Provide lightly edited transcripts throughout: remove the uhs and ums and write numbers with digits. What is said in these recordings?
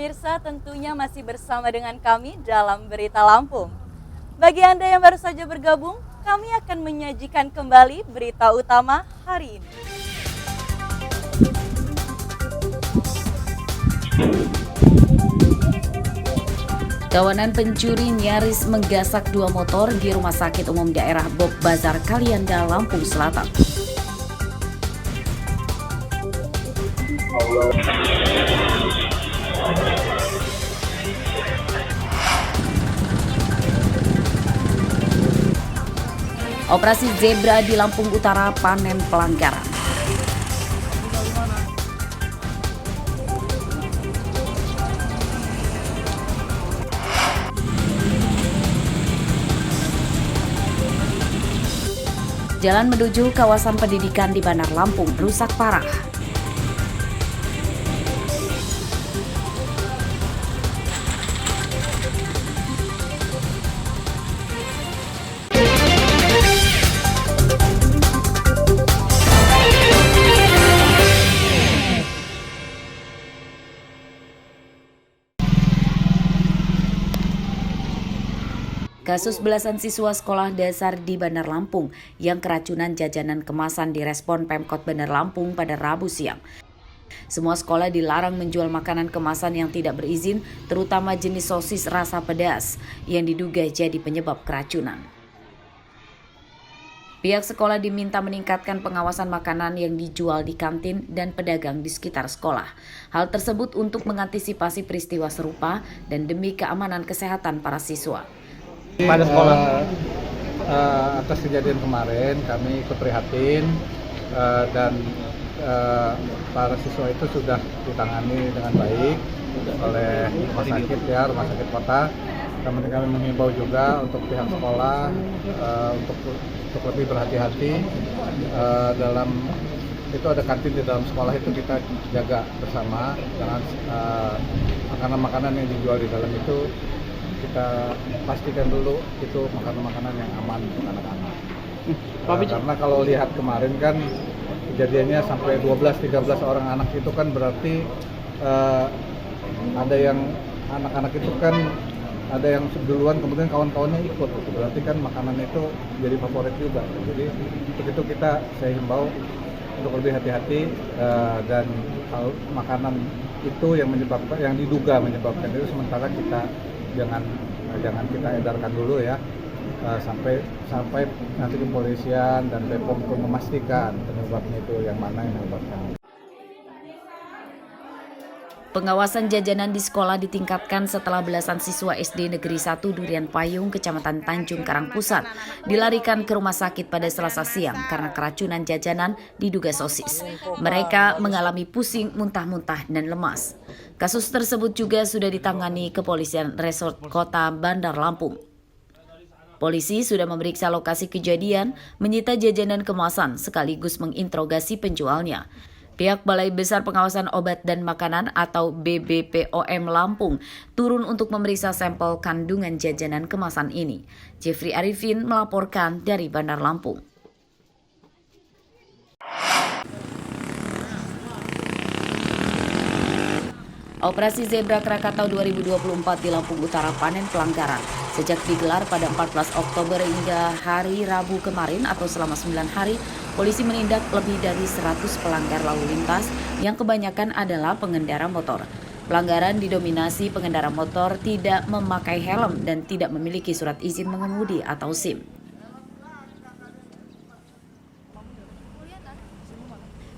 pemirsa, tentunya masih bersama dengan kami dalam Berita Lampung. Bagi Anda yang baru saja bergabung, kami akan menyajikan kembali berita utama hari ini. Kawanan pencuri nyaris menggasak dua motor di Rumah Sakit Umum Daerah Bob Bazar Kalianda, Lampung Selatan. Operasi Zebra di Lampung Utara panen pelanggaran. Jalan menuju kawasan pendidikan di Bandar Lampung rusak parah. Kasus belasan siswa sekolah dasar di Bandar Lampung yang keracunan jajanan kemasan direspon Pemkot Bandar Lampung pada Rabu siang. Semua sekolah dilarang menjual makanan kemasan yang tidak berizin, terutama jenis sosis rasa pedas yang diduga jadi penyebab keracunan. Pihak sekolah diminta meningkatkan pengawasan makanan yang dijual di kantin dan pedagang di sekitar sekolah. Hal tersebut untuk mengantisipasi peristiwa serupa dan demi keamanan kesehatan para siswa. Pada sekolah atas kejadian kemarin kami ikut prihatin dan para siswa itu sudah ditangani dengan baik oleh rumah sakit kota. Kami menghimbau juga untuk pihak sekolah untuk lebih berhati-hati dalam itu ada kantin di dalam sekolah itu kita jaga bersama, jangan makanan-makanan yang dijual di dalam itu kita pastikan dulu itu makanan-makanan yang aman untuk anak-anak. Karena kalau lihat kemarin kan kejadiannya sampai 12-13 orang anak itu kan berarti ada yang anak-anak itu kan ada yang duluan kemudian kawan-kawannya ikut, itu berarti kan makanan itu jadi favorit juga. Jadi untuk itu saya himbau untuk lebih hati-hati dan kalau makanan itu yang diduga menyebabkan itu sementara kita jangan kita edarkan dulu ya sampai nanti kepolisian dan BPOM memastikan penyebabnya itu yang mana yang menyebabkan. Pengawasan jajanan di sekolah ditingkatkan setelah belasan siswa SD Negeri 1 Durian Payung, Kecamatan Tanjung Karang Pusat, dilarikan ke rumah sakit pada Selasa siang karena keracunan jajanan diduga sosis. Mereka mengalami pusing, muntah-muntah, dan lemas. Kasus tersebut juga sudah ditangani Kepolisian Resort Kota Bandar Lampung. Polisi sudah memeriksa lokasi kejadian, menyita jajanan kemasan sekaligus menginterogasi penjualnya. Pihak Balai Besar Pengawasan Obat dan Makanan atau BBPOM Lampung turun untuk memeriksa sampel kandungan jajanan kemasan ini. Jeffrey Arifin melaporkan dari Bandar Lampung. Operasi Zebra Krakatau 2024 di Lampung Utara panen pelanggaran. Sejak digelar pada 14 Oktober hingga hari Rabu kemarin atau selama 9 hari, polisi menindak lebih dari 100 pelanggar lalu lintas yang kebanyakan adalah pengendara motor. Pelanggaran didominasi pengendara motor tidak memakai helm dan tidak memiliki surat izin mengemudi atau SIM.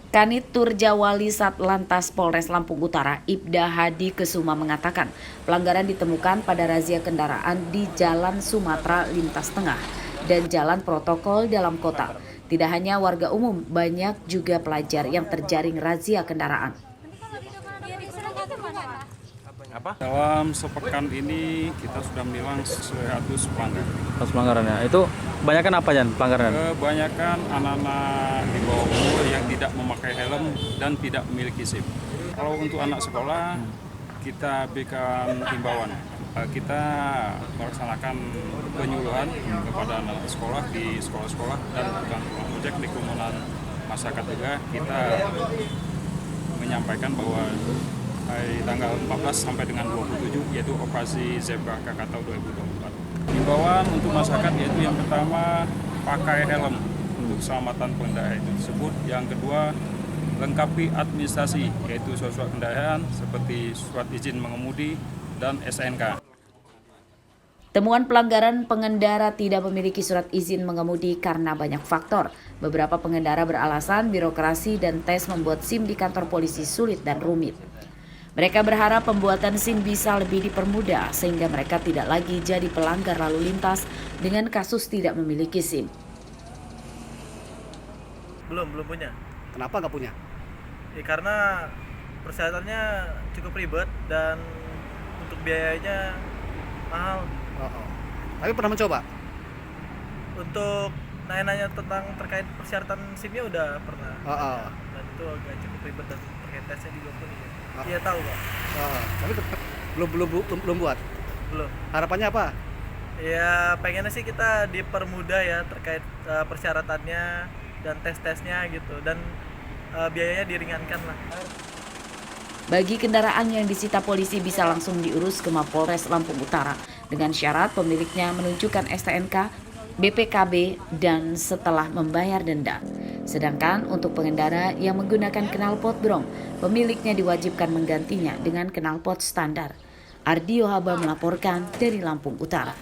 Kanit Turjawali Satlantas Polres Lampung Utara, Ibda Hadi Kesuma mengatakan pelanggaran ditemukan pada razia kendaraan di Jalan Sumatera Lintas Tengah dan Jalan Protokol dalam kota. Tidak hanya warga umum, banyak juga pelajar yang terjaring razia kendaraan. Dalam sepekan ini kita sudah menilang 100 pelanggar. Pelanggarannya itu kebanyakan apa Jan pelanggaran? Kebanyakan anak-anak di bawah umur yang tidak memakai helm dan tidak memiliki SIM. Kalau untuk anak sekolah kita berikan himbauan. Kita melaksanakan penyuluhan kepada anak sekolah di sekolah-sekolah dan tukang ojek di kerumunan masyarakat juga. Kita menyampaikan bahwa tanggal 14 sampai dengan 27, yaitu Operasi Zebra Krakatau 2024. Himbauan untuk masyarakat yaitu yang pertama pakai helm untuk keselamatan pengendara itu tersebut. Yang kedua, lengkapi administrasi yaitu surat kendaraan seperti surat izin mengemudi dan SNK. Temuan pelanggaran pengendara tidak memiliki surat izin mengemudi karena banyak faktor. Beberapa pengendara beralasan birokrasi dan tes membuat SIM di kantor polisi sulit dan rumit. Mereka berharap pembuatan SIM bisa lebih dipermudah sehingga mereka tidak lagi jadi pelanggar lalu lintas dengan kasus tidak memiliki SIM. Belum punya. Kenapa nggak punya? Ya, karena persyaratannya cukup ribet dan untuk biayanya mahal. Tapi pernah mencoba? Untuk nanya-nanya tentang terkait persyaratan SIM-nya udah pernah. Dan itu agak cukup ribet dan terkait tesnya juga pun iya tahu Pak. Tapi belum buat. Belum. Harapannya apa? Ya pengennya sih kita dipermudah ya terkait persyaratannya dan tes-tesnya gitu, dan biayanya diringankan lah. Bagi kendaraan yang disita polisi bisa langsung diurus ke Mapolres Lampung Utara dengan syarat pemiliknya menunjukkan STNK, BPKB, dan setelah membayar denda. Sedangkan untuk pengendara yang menggunakan knalpot brong, pemiliknya diwajibkan menggantinya dengan knalpot standar. Ardi Yohaba melaporkan dari Lampung Utara.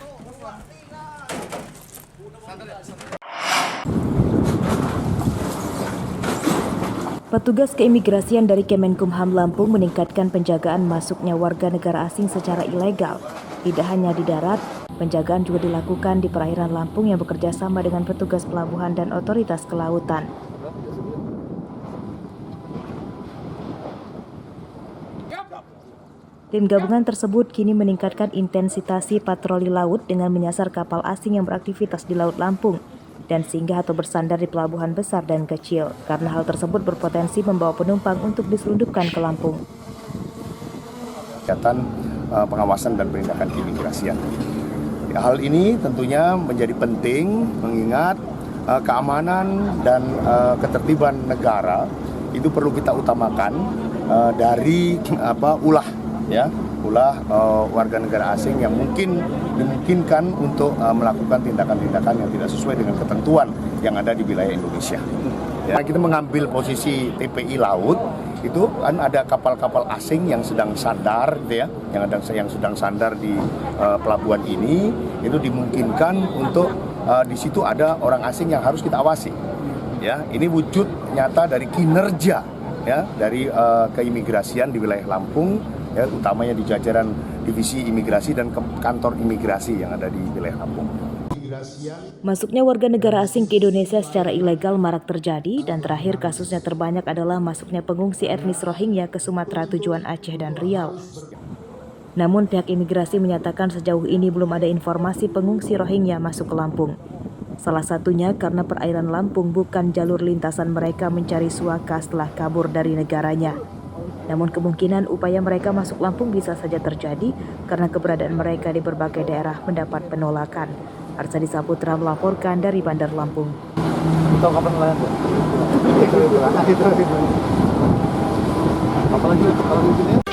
Petugas keimigrasian dari Kemenkumham Lampung meningkatkan penjagaan masuknya warga negara asing secara ilegal. Tidak hanya di darat, penjagaan juga dilakukan di perairan Lampung yang bekerja sama dengan petugas pelabuhan dan otoritas kelautan. Tim gabungan tersebut kini meningkatkan intensitas patroli laut dengan menyasar kapal asing yang beraktivitas di Laut Lampung dan singgah atau bersandar di pelabuhan besar dan kecil, karena hal tersebut berpotensi membawa penumpang untuk diselundupkan ke Lampung. Kegiatan pengawasan dan penindakan keimigrasian. Ya, hal ini tentunya menjadi penting mengingat keamanan dan ketertiban negara itu perlu kita utamakan dari ulah warga negara asing yang mungkin dimungkinkan untuk melakukan tindakan-tindakan yang tidak sesuai dengan ketentuan yang ada di wilayah Indonesia. Ya, kita mengambil posisi TPI laut, itu kan ada kapal-kapal asing yang sedang sandar, gitu ya, yang sedang sandar di pelabuhan ini, itu dimungkinkan untuk di situ ada orang asing yang harus kita awasi. Ya, ini wujud nyata dari kinerja ya dari keimigrasian di wilayah Lampung. Ya, utamanya di jajaran divisi imigrasi dan kantor imigrasi yang ada di wilayah Lampung. Masuknya warga negara asing ke Indonesia secara ilegal marak terjadi, dan terakhir kasusnya terbanyak adalah masuknya pengungsi etnis Rohingya ke Sumatera tujuan Aceh dan Riau. Namun pihak imigrasi menyatakan sejauh ini belum ada informasi pengungsi Rohingya masuk ke Lampung. Salah satunya karena perairan Lampung bukan jalur lintasan mereka mencari suaka setelah kabur dari negaranya. Namun kemungkinan upaya mereka masuk Lampung bisa saja terjadi karena keberadaan mereka di berbagai daerah mendapat penolakan. Arsadi Saputra melaporkan dari Bandar Lampung. Tahu kapan nelayan tuh? Apalagi kalau di sini